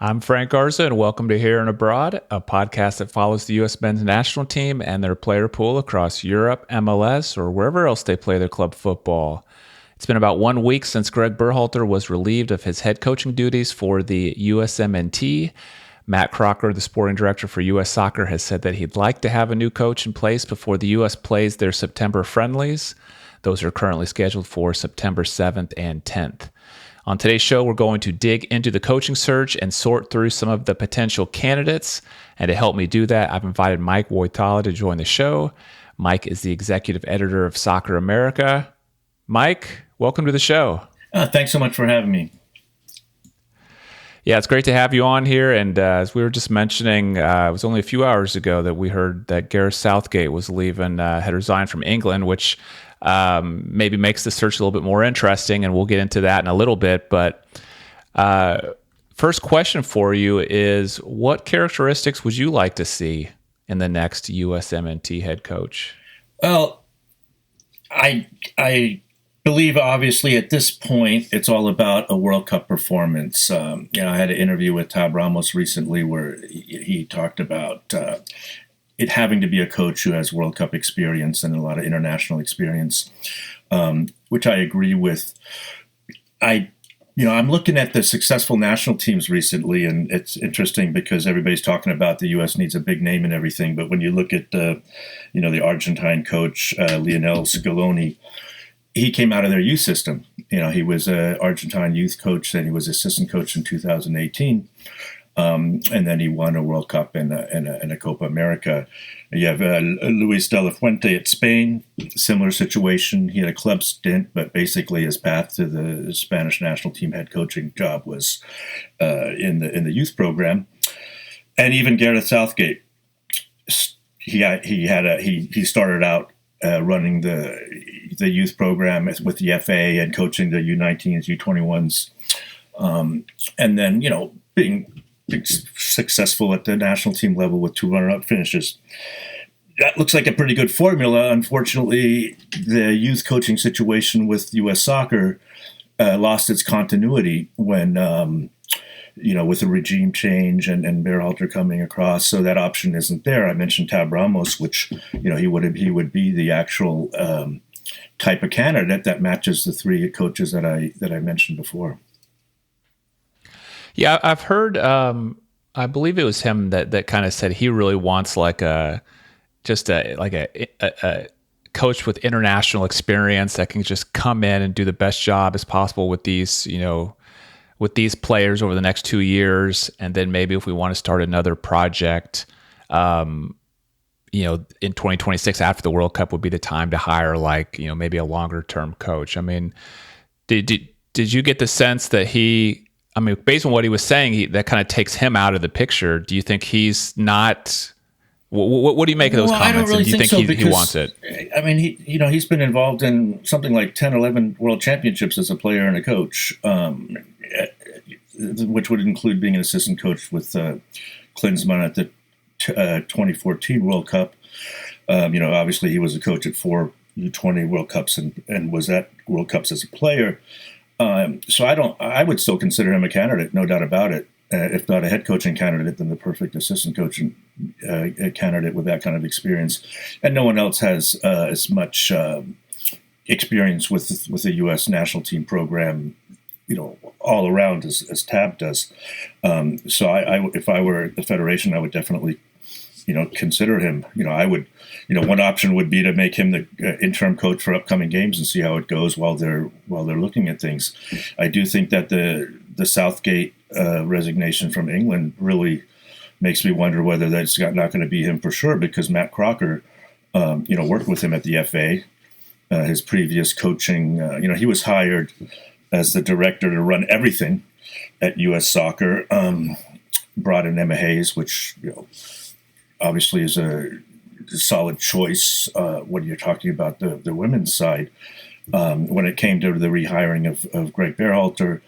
I'm Frank Garza, and welcome to Here and Abroad, a podcast that follows the U.S. men's national team and their player pool across Europe, MLS, or wherever else they play their club football. It's been about 1 week since Gregg Berhalter was relieved of his head coaching duties for the USMNT. Matt Crocker, the sporting director for U.S. Soccer, has said that he'd like to have a new coach in place before the U.S. plays their September friendlies. Those are currently scheduled for September 7th and 10th. On today's show, we're going to dig into the coaching search and sort through some of the potential candidates. And to help me do that, I've invited Mike Woitala to join the show. Mike is the executive editor of Soccer America. Mike, welcome to the show. Thanks so much for having me. Yeah, it's great to have you on here. And as we were just mentioning, it was only a few hours ago that we heard that Gareth Southgate was leaving, had resigned from England, which maybe makes the search a little bit more interesting, and we'll get into that in a little bit. But first question for you is, what characteristics would you like to see in the next USMNT head coach? Well, I believe obviously at this point it's all about a World Cup performance. I had an interview with Tab Ramos recently where he talked about it having to be a coach who has World Cup experience and a lot of international experience, which I agree with. I'm looking at the successful national teams recently, and it's interesting because everybody's talking about the U.S. needs a big name and everything. But when you look at the Argentine coach, Lionel Scaloni, he came out of their youth system. He was an Argentine youth coach, then he was assistant coach in 2018. And then he won a World Cup and a Copa America. You have Luis de la Fuente at Spain, similar situation. He had a club stint, but basically his path to the Spanish national team head coaching job was in the youth program. And even Gareth Southgate, he started out running the youth program with the FA and coaching the U19s, U21s, and then being successful at the national team level with 2 runner-up finishes. That looks like a pretty good formula. Unfortunately, the youth coaching situation with U.S. Soccer lost its continuity when, with the regime change and Berhalter coming across. So that option isn't there. I mentioned Tab Ramos, which he would be the actual type of candidate that matches the 3 coaches that I mentioned before. Yeah, I've heard. I believe it was him that kind of said he really wants a coach with international experience that can just come in and do the best job as possible with these players over the next 2 years, and then maybe if we want to start another project, in 2026 after the World Cup would be the time to hire maybe a longer term coach. I mean, did you get the sense that based on what he was saying, that kind of takes him out of the picture? Do you think he's not? What do you make of those comments? I don't really do you think so, he wants it? I mean, he's been involved in something like 10, 11 world championships as a player and a coach, which would include being an assistant coach with Klinsmann at the 2014 World Cup. Obviously he was a coach at 4 U20 World Cups and was at World Cups as a player. So I would still consider him a candidate, no doubt about it. If not a head coaching candidate, then the perfect assistant coaching candidate with that kind of experience. And no one else has as much experience with the U.S. national team program, all around as Tab does. So if I were the Federation, I would definitely, consider him. I would, one option would be to make him the interim coach for upcoming games and see how it goes while they're looking at things. I do think that the Southgate resignation from England really makes me wonder whether that's not going to be him for sure, because Matt Crocker, worked with him at the FA. His previous coaching, he was hired as the director to run everything at U.S. Soccer. Brought in Emma Hayes, which obviously is a solid choice when you're talking about the women's side. When it came to the rehiring of Gregg Berhalter,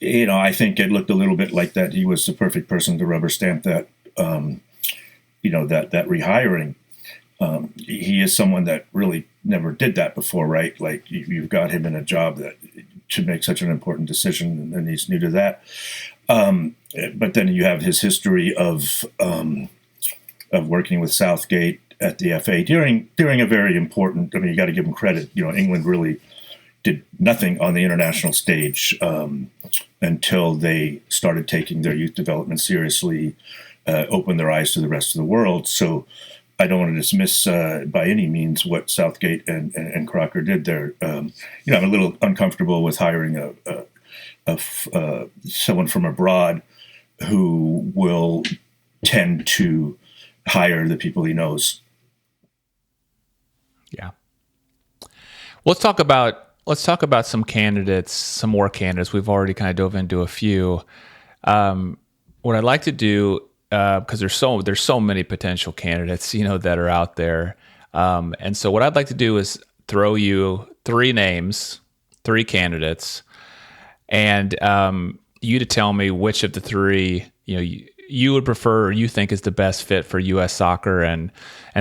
I think it looked a little bit like that he was the perfect person to rubber stamp that, that rehiring. He is someone that really never did that before, right? Like you've got him in a job that should make such an important decision, and he's new to that. But then you have his history of working with Southgate at the FA during a very important. I mean, you got to give him credit. England really did nothing on the international stage until they started taking their youth development seriously, opened their eyes to the rest of the world. So I don't want to dismiss by any means what Southgate and Crocker did there. I'm a little uncomfortable with hiring someone from abroad who will tend to hire the people he knows. Yeah. Let's talk about some candidates, some more candidates. We've already kind of dove into a few. What I'd like to do, because there's so many potential candidates, that are out there. And so what I'd like to do is throw you three names, three candidates, and you to tell me which of the three, you would prefer or you think is the best fit for U.S. soccer. And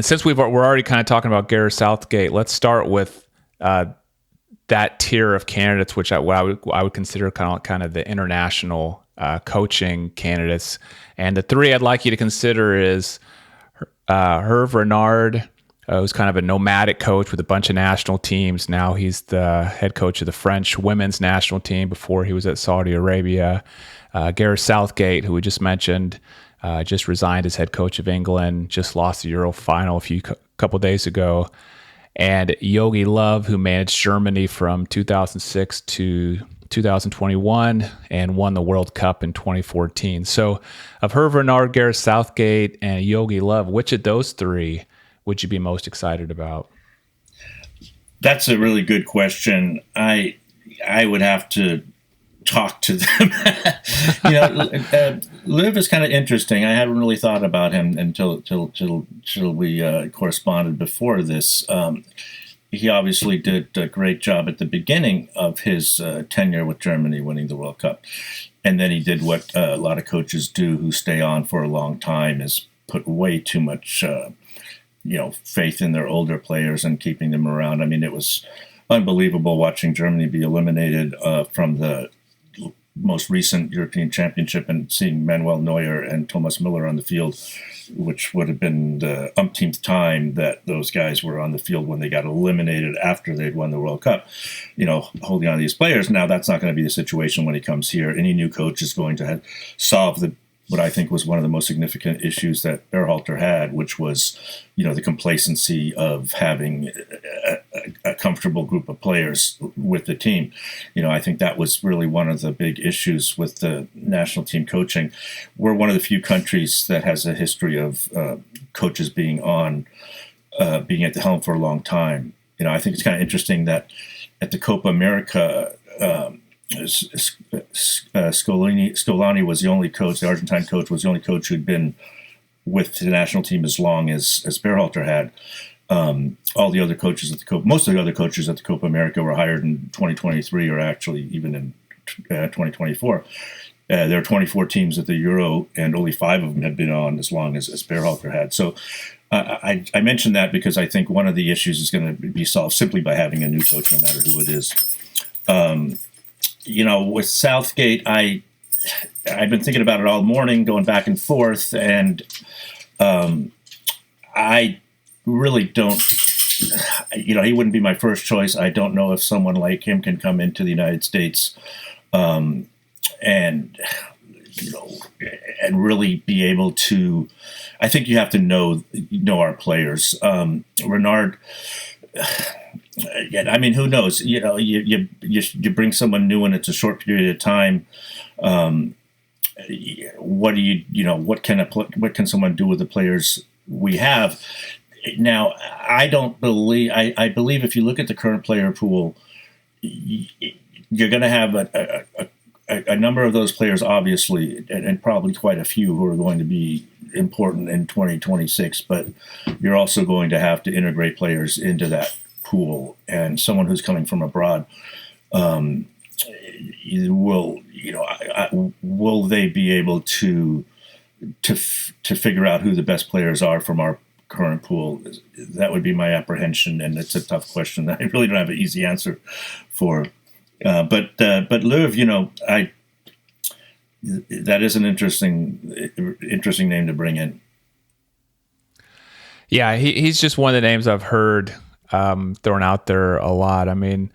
since we're already kind of talking about Gareth Southgate, let's start with that tier of candidates, which I would consider kind of the international coaching candidates. And the three I'd like you to consider is Hervé Renard, who's kind of a nomadic coach with a bunch of national teams. Now he's the head coach of the French women's national team. Before he was at Saudi Arabia. Gareth Southgate, who we just mentioned, just resigned as head coach of England, just lost the Euro final a couple days ago. And Jogi Löw, who managed Germany from 2006 to 2021 and won the World Cup in 2014. So of Hervé Renard, Gareth Southgate, and Jogi Löw, which of those three would you be most excited about? That's a really good question. I would have to talk to them. Löw is kind of interesting. I hadn't really thought about him until we corresponded before this. He obviously did a great job at the beginning of his tenure with Germany, winning the World Cup. And then he did what a lot of coaches do who stay on for a long time, is put way too much faith in their older players and keeping them around. I mean, it was unbelievable watching Germany be eliminated from the most recent European Championship and seeing Manuel Neuer and Thomas Müller on the field, which would have been the umpteenth time that those guys were on the field when they got eliminated after they'd won the World Cup, holding on to these players. Now, that's not going to be the situation when he comes here. Any new coach is going to solve what I think was one of the most significant issues that Berhalter had, which was, the complacency of having a comfortable group of players with the team. I think that was really one of the big issues with the national team coaching. We're one of the few countries that has a history of coaches being at the helm for a long time. I think it's kind of interesting that at the Copa America, Scolani was the only coach. The Argentine coach was the only coach who'd been with the national team as long as Berhalter had. All the other coaches most of the other coaches at the Copa America were hired in 2023, or actually even in 2024. There are 24 teams at the Euro, and only 5 of them had been on as long as Berhalter had. So I mentioned that because I think one of the issues is going to be solved simply by having a new coach, no matter who it is. With Southgate, I've been thinking about it all morning, going back and forth, and I really don't, he wouldn't be my first choice. I don't know if someone like him can come into the United States and really be able to, I think you have to know our players. Renard, yeah, I mean, who knows? You bring someone new and it's a short period of time. What can someone do with the players we have? Now, I believe if you look at the current player pool, you're going to have a number of those players, obviously, and probably quite a few who are going to be important in 2026, but you're also going to have to integrate players into that pool, and someone who's coming from abroad will they be able to figure out who the best players are from our current pool? That would be my apprehension, and it's a tough question that I really don't have an easy answer for. But Löw, that is an interesting name to bring in. Yeah, he's just one of the names I've heard thrown out there a lot. I mean,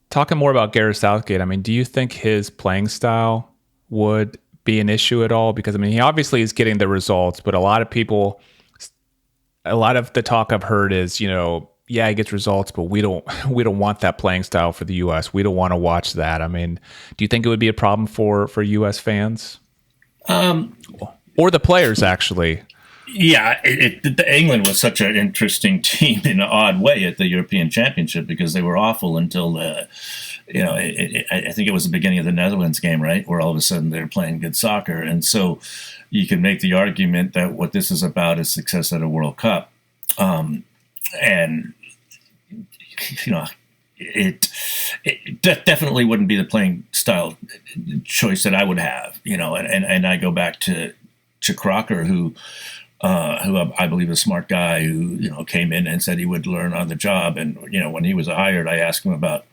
talking more about Gareth Southgate, I mean, do you think his playing style would be an issue at all? Because, I mean, he obviously is getting the results, but a lot of the talk I've heard is, yeah, he gets results, but we don't want that playing style for the U.S. We don't want to watch that. I mean, do you think it would be a problem for U.S. fans? Or the players, actually? Yeah, England was such an interesting team in an odd way at the European Championship because they were awful until, I think it was the beginning of the Netherlands game, right, where all of a sudden they're playing good soccer. And so you can make the argument that what this is about is success at a World Cup. And, it definitely wouldn't be the playing style choice that I would have, and I go back to Crocker, who I believe is a smart guy who, came in and said he would learn on the job. And, when he was hired, I asked him about,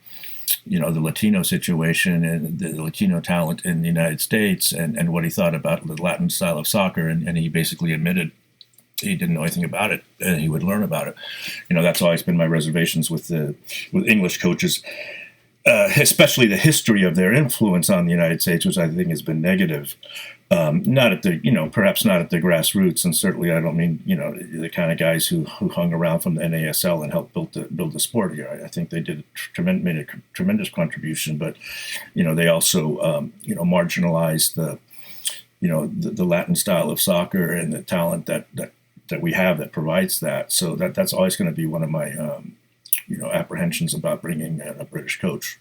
the Latino situation and the Latino talent in the United States and what he thought about the Latin style of soccer. And he basically admitted he didn't know anything about it and he would learn about it. That's always been my reservations with English coaches, especially the history of their influence on the United States, which I think has been negative. Not at the, perhaps not at the grassroots, and certainly I don't mean, the kind of guys who hung around from the NASL and helped build the sport here. I think they made a tremendous contribution, but, they also, marginalized the Latin style of soccer and the talent that we have that provides that. So that's always going to be one of my, apprehensions about bringing in a British coach.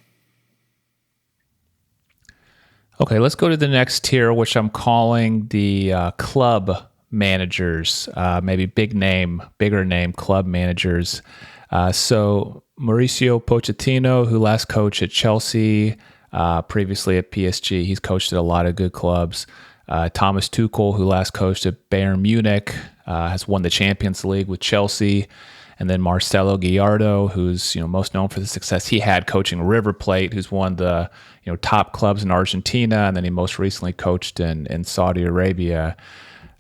Okay, let's go to the next tier, which I'm calling the club managers, maybe bigger name club managers. So Mauricio Pochettino, who last coached at Chelsea, previously at PSG, he's coached at a lot of good clubs. Thomas Tuchel, who last coached at Bayern Munich, has won the Champions League with Chelsea. And then Marcelo Gallardo, who's most known for the success he had coaching River Plate, who's one of the top clubs in Argentina, and then he most recently coached in Saudi Arabia.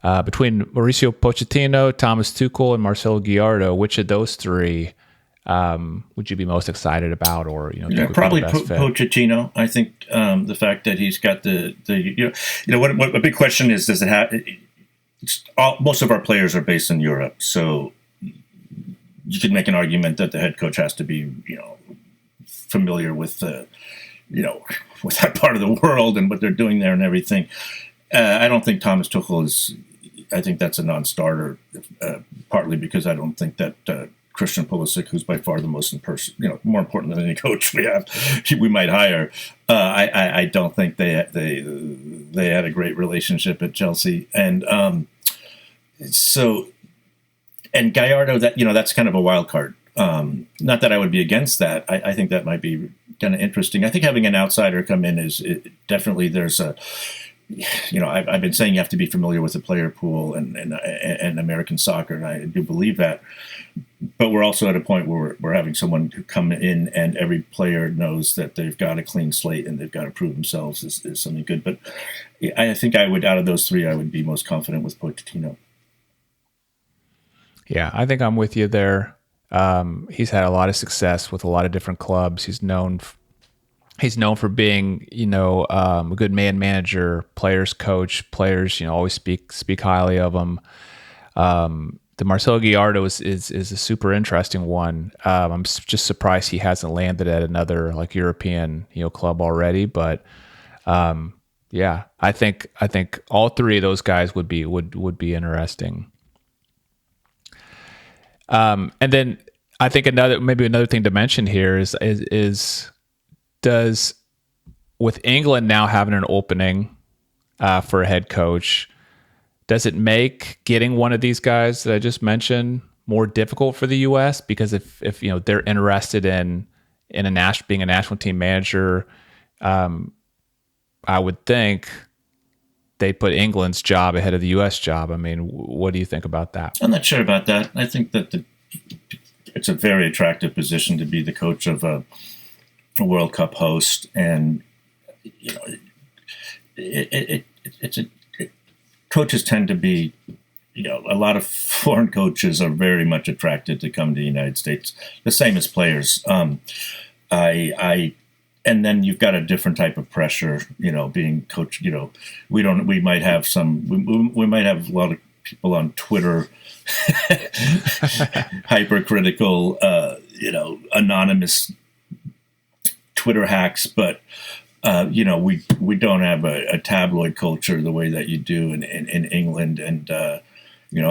Between Mauricio Pochettino, Thomas Tuchel, and Marcelo Gallardo, which of those three would you be most excited about, or probably Pochettino? I think the fact that he's got what a big question is: does it have? Most of our players are based in Europe, so you could make an argument that the head coach has to be, familiar with with that part of the world and what they're doing there and everything. I don't think Thomas Tuchel is. I think that's a non-starter, partly because I don't think that Christian Pulisic, who's by far the most more important than any coach we might hire. I don't think they had a great relationship at Chelsea, and so. And Gallardo, that's kind of a wild card. Not that I would be against that. I think that might be kind of interesting. I think having an outsider come in definitely there's a, I've been saying you have to be familiar with the player pool and American soccer, and I do believe that. But we're also at a point where we're having someone who come in and every player knows that they've got a clean slate and they've got to prove themselves is something good. But I think out of those three, I would be most confident with Pochettino. Yeah, I think I'm with you there. He's had a lot of success with a lot of different clubs. He's known for being, a good man manager, players coach. Players, always speak highly of him. The Marcelo Gallardo is a super interesting one. I'm just surprised he hasn't landed at another European club already. But yeah, I think all three of those guys would be interesting. And then I think another thing to mention here is does, with England now having an opening for a head coach, does it make getting one of these guys that I just mentioned more difficult for the U.S.? Because if they're interested in being a national team manager, I would think they put England's job ahead of the U.S. job. I mean, what do you think about that? I'm not sure about that. I think that it's a very attractive position to be the coach of a World Cup host, and it's coaches tend to be, a lot of foreign coaches are very much attracted to come to the United States, the same as players. And then you've got a different type of pressure, being coach. We might have we might have a lot of people on Twitter, hypercritical, anonymous Twitter hacks, but we don't have a tabloid culture the way that you do in England, and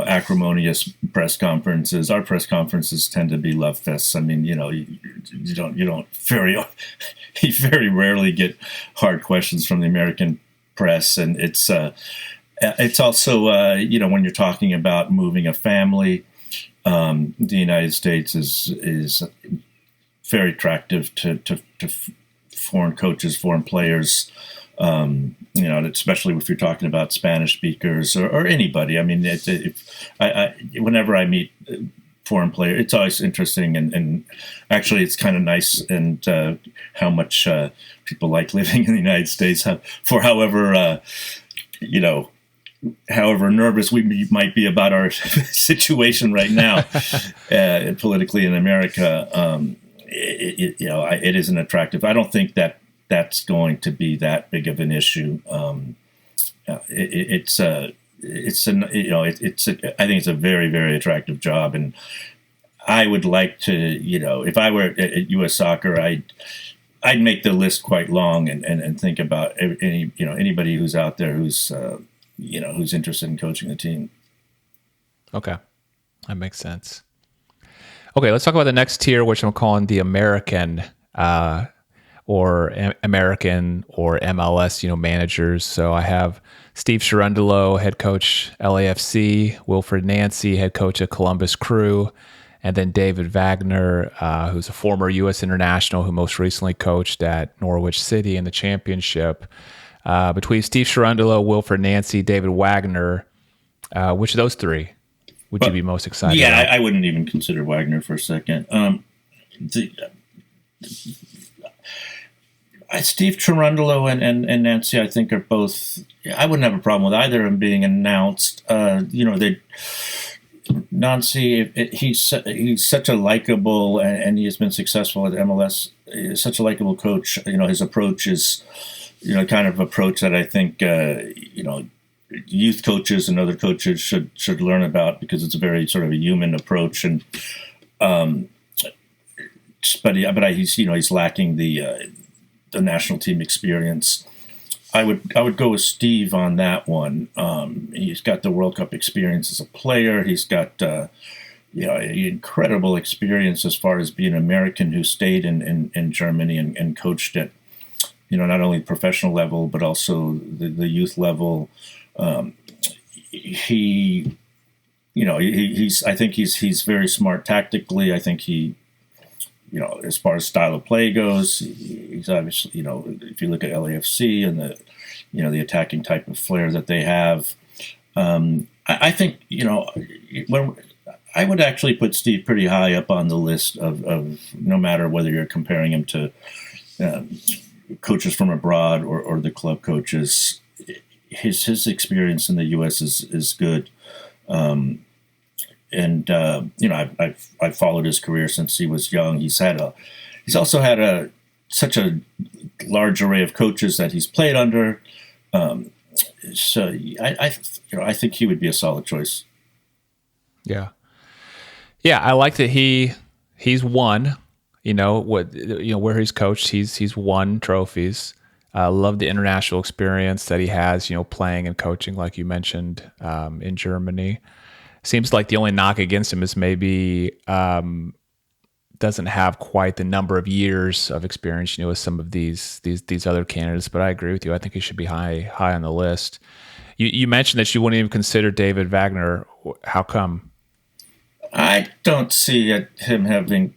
acrimonious press conferences. Our press conferences tend to be love fests. I mean, you don't you very rarely get hard questions from the American press, and it's also when you're talking about moving a family, the United States is very attractive to foreign coaches, foreign players. Especially if you're talking about Spanish speakers or anybody. I mean, whenever I meet foreign players, it's always interesting, and actually, it's kind of nice, and how much people like living in the United States. For however nervous we might be about our situation right now, politically in America, it isn't attractive. I don't think that's going to be that big of an issue. I think it's a very, very attractive job, and I would like to, if I were at U.S. Soccer, I'd make the list quite long and think about anybody who's out there who's interested in coaching the team. Okay, that makes sense. Okay, let's talk about the next tier, which I'm calling the American or MLS, managers. So I have Steve Cherundolo, head coach LAFC, Wilfred Nancy, head coach at Columbus Crew, and then David Wagner, who's a former U.S. international who most recently coached at Norwich City in the championship. Between Steve Cherundolo, Wilfred Nancy, David Wagner, which of those three would you be most excited about? I wouldn't even consider Wagner for a second. Steve Cherundolo and Nancy, I think, are both. I wouldn't have a problem with either of them being announced. Nancy, he's such a likable, and he has been successful at MLS. He's such a likable coach. His approach is, kind of approach that I think youth coaches and other coaches should learn about, because it's a very sort of a human approach, and he's lacking the national team experience. I would go with Steve on that one. He's got the World Cup experience as a player. He's got incredible experience as far as being an American who stayed in Germany and coached at not only professional level but also the youth level. I think he's very smart tactically. I think he, as far as style of play goes, he's obviously, if you look at LAFC and the attacking type of flair that they have, I think, when I would actually put Steve pretty high up on the list of no matter whether you're comparing him to coaches from abroad or the club coaches. His experience in the U.S. is good. I've followed his career since he was young. He's also had such a large array of coaches that he's played under. So I think he would be a solid choice. Yeah. I like that he's won. Where he's coached, he's won trophies. Love the international experience that he has, playing and coaching, like you mentioned, in Germany. Seems like the only knock against him is maybe doesn't have quite the number of years of experience, as some of these other candidates. But I agree with you. I think he should be high on the list. You mentioned that you wouldn't even consider David Wagner. How come? I don't see him having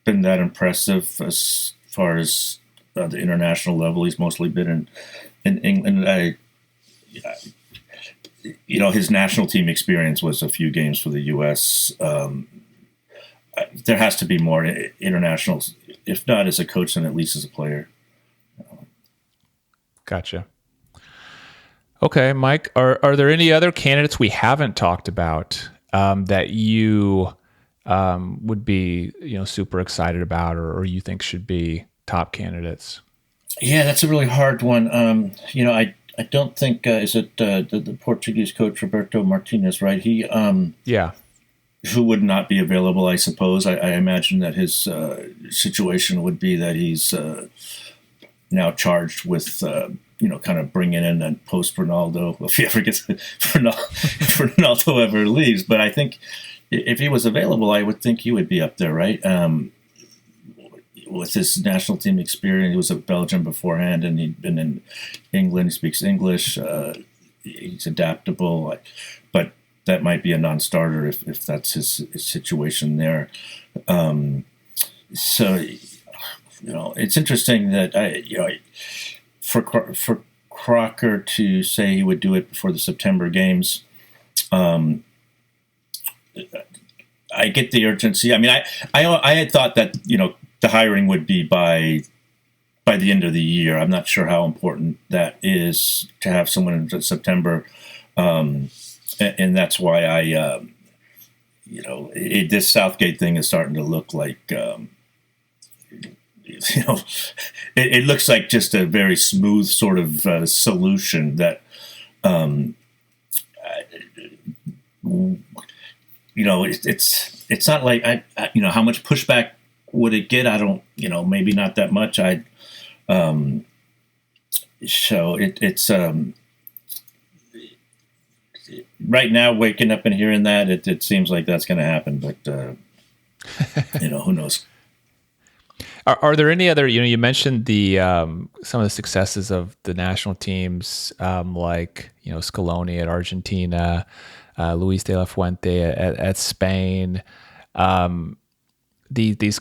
been that impressive as far as the international level. He's mostly been in England. His national team experience was a few games for the U.S. There has to be more internationals, if not as a coach, then at least as a player. Gotcha. Okay, Mike, are there any other candidates we haven't talked about that you would be super excited about, or you think should be top candidates? Yeah, that's a really hard one. I don't think is it the Portuguese coach Roberto Martinez, right? He Yeah. who would not be available, I suppose. I imagine that his situation would be that he's now charged with kind of bringing in and post Ronaldo if he ever gets Ronaldo ever leaves. But I think if he was available, I would think he would be up there, right? With his national team experience, he was at Belgium beforehand, and he'd been in England. He speaks English. He's adaptable, but that might be a non-starter if that's his situation there. So it's interesting that for Crocker to say he would do it before the September games. I get the urgency. I mean, I had thought that the hiring would be by the end of the year. I'm not sure how important that is to have someone in September, and that's why this Southgate thing is starting to look like. It looks like just a very smooth sort of solution that. It's not like how much pushback would it get? I don't, maybe not that much. It's right now waking up and hearing that it seems like that's going to happen, but who knows? Are there any other? You mentioned the some of the successes of the national teams, like Scaloni at Argentina, Luis de la Fuente at Spain. These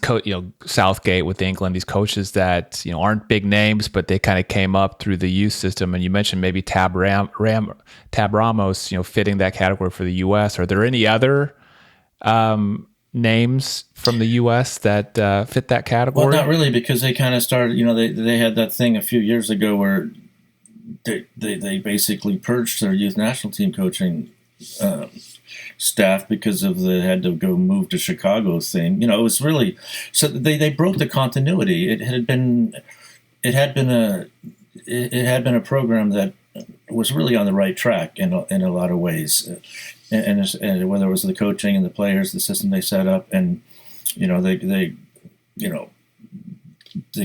Southgate with England, these coaches that aren't big names, but they kind of came up through the youth system. And you mentioned maybe Tab Ramos, fitting that category for the U.S. Are there any other names from the U.S. that fit that category? Well, not really, because they kind of started. They had that thing a few years ago where they basically purged their youth national team coaching staff because of the had to go move to Chicago thing. It was really so they broke the continuity. It had been a program that was really on the right track in a lot of ways, and whether it was the coaching and the players, the system they set up, and the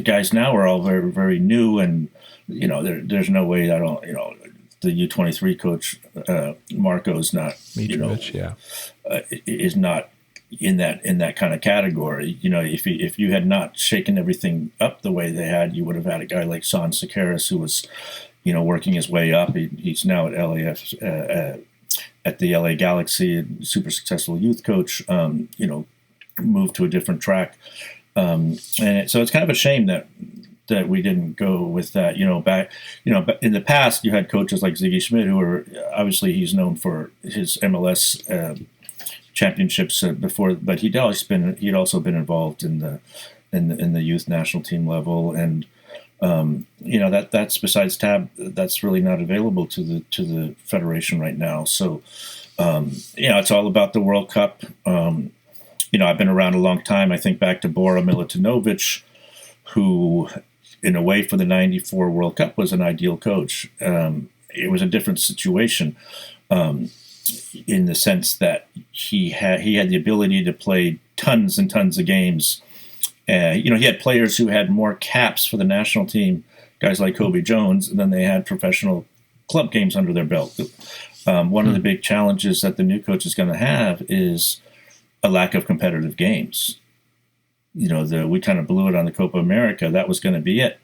guys now are all very, very new, and there's no way the U23 coach Marco's not is not in that kind of category. If you had not shaken everything up the way they had, you would have had a guy like Son Sekeres who was working his way up. He's now at LAF at the LA Galaxy, a super successful youth coach. Moved to a different track, and so it's kind of a shame that we didn't go with that. Back in the past, you had coaches like Ziggy Schmidt, who were obviously he's known for his MLS championships before, but he'd also been involved in the youth national team level, and that's besides Tab, that's really not available to the federation right now. So it's all about the World Cup. I've been around a long time. I think back to Bora Milutinovic, who, in a way, for the '94 World Cup was an ideal coach. It was a different situation in the sense that he had the ability to play tons and tons of games. He had players who had more caps for the national team, guys like Kobe Jones, than they had professional club games under their belt. One of the big challenges that the new coach is going to have is a lack of competitive games. We kind of blew it on the Copa America. That was going to be it.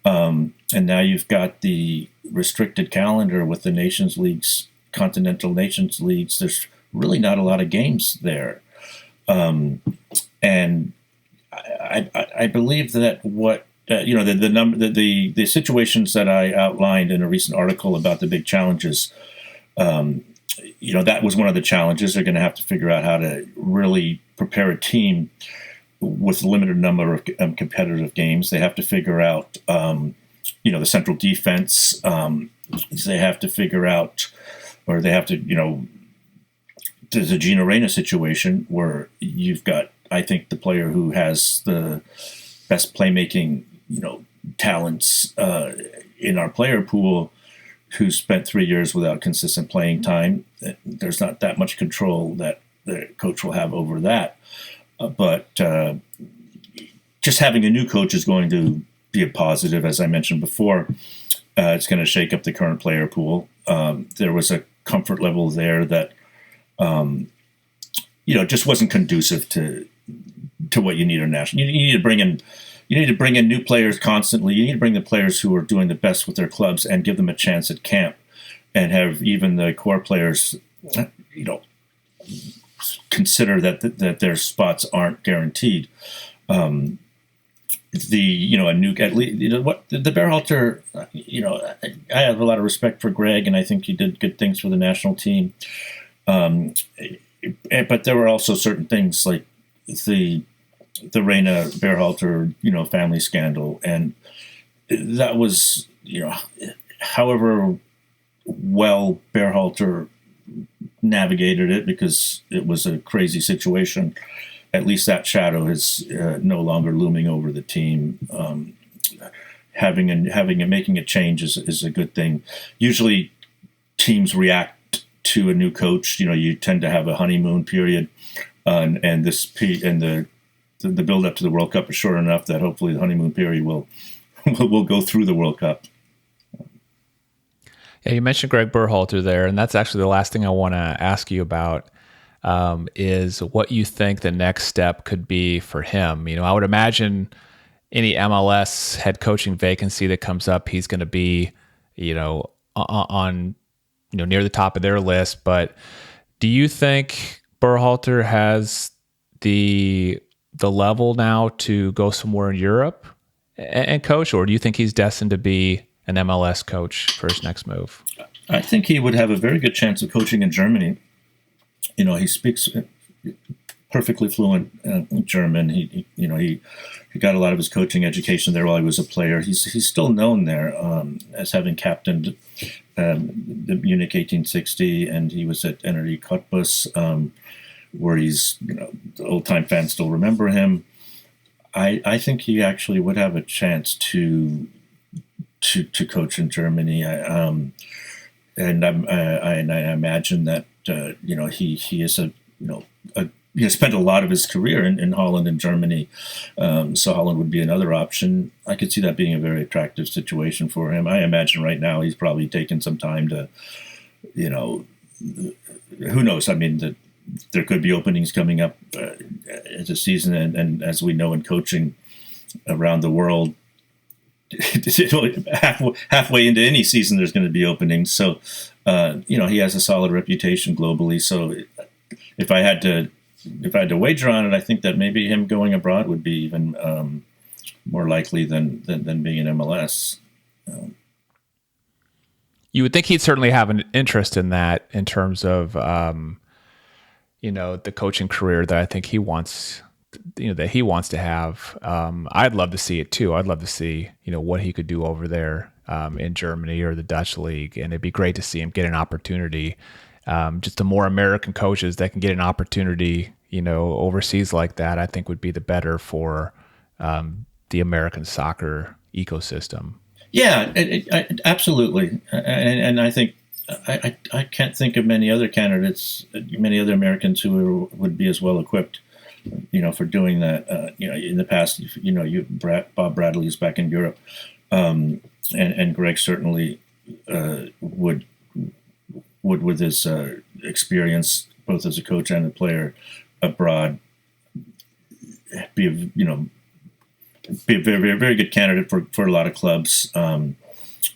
And now you've got the restricted calendar with the Nations Leagues, Continental Nations Leagues. There's really not a lot of games there. And I believe that what the situations that I outlined in a recent article about the big challenges, that was one of the challenges. They're going to have to figure out how to really prepare a team with a limited number of competitive games. They have to figure out, the central defense. they have to figure out, or they have to, there's a Gino Reyna situation where you've got, I think, the player who has the best playmaking, talents in our player pool, who spent 3 years without consistent playing time. There's not that much control that the coach will have over that. But just having a new coach is going to be a positive, as I mentioned before. It's going to shake up the current player pool. There was a comfort level there that, just wasn't conducive to what you need in national. You need to bring in new players constantly. You need to bring the players who are doing the best with their clubs and give them a chance at camp, and have even the core players, consider that their spots aren't guaranteed. A new, at least, what the Berhalter, I have a lot of respect for Gregg, and I think he did good things for the national team. But there were also certain things like the Reyna Berhalter, family scandal, and that was, however well Berhalter navigated it, because it was a crazy situation. At least that shadow is no longer looming over the team. Making a change is a good thing. Usually, teams react to a new coach. You tend to have a honeymoon period, and the build up to the World Cup is short enough that hopefully the honeymoon period will go through the World Cup. Yeah, you mentioned Gregg Berhalter there, and that's actually the last thing I want to ask you about. Is what you think the next step could be for him. I would imagine any MLS head coaching vacancy that comes up, he's going to be, on, near the top of their list. But do you think Berhalter has the level now to go somewhere in Europe and coach, or do you think he's destined to be an MLS coach for his next move? I think he would have a very good chance of coaching in Germany. He speaks perfectly fluent German. He got a lot of his coaching education there while he was a player. He's still known there as having captained the Munich 1860, and he was at Energie Cottbus, where he's, the old time fans still remember him. I think he actually would have a chance to coach in Germany. And I imagine that he is he has spent a lot of his career in Holland and Germany, so Holland would be another option. I could see that being a very attractive situation for him. I imagine right now he's probably taken some time to, who knows? I mean, there could be openings coming up as a season, and as we know in coaching around the world, halfway into any season, there's going to be openings. So, he has a solid reputation globally. So, if I had to wager on it, I think that maybe him going abroad would be even more likely than being in MLS. You would think he'd certainly have an interest in that, in terms of the coaching career that I think he wants. That he wants to have. I'd love to see it too. I'd love to see, what he could do over there in Germany or the Dutch league. And it'd be great to see him get an opportunity. Just the more American coaches that can get an opportunity, overseas like that, I think would be the better for the American soccer ecosystem. Yeah, absolutely. And I think I can't think of many other candidates, many other Americans who would be as well equipped, for doing that. In the past, Bob Bradley's back in Europe, and Gregg certainly would with his experience both as a coach and a player abroad be a very, very good candidate for a lot of clubs. And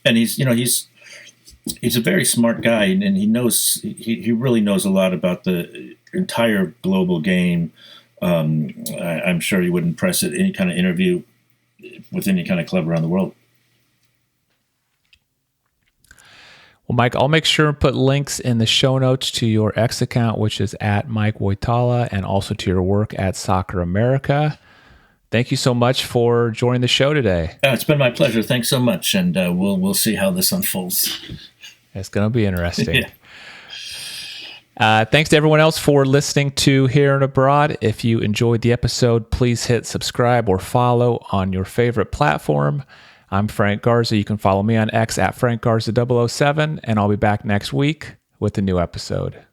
he's a very smart guy, and he really knows a lot about the entire global game. I'm sure he would impress at any kind of interview with any kind of club around the world. Well, Mike, I'll make sure and put links in the show notes to your X account, which is at Mike Woitala, and also to your work at Soccer America. thank you so much for joining the show today. It's been my pleasure. Thanks so much, and we'll see how this unfolds. It's going to be interesting. Thanks to everyone else for listening to Here and Abroad. If you enjoyed the episode, please hit subscribe or follow on your favorite platform. I'm Frank Garza. You can follow me on X at FrankGarza007, and I'll be back next week with a new episode.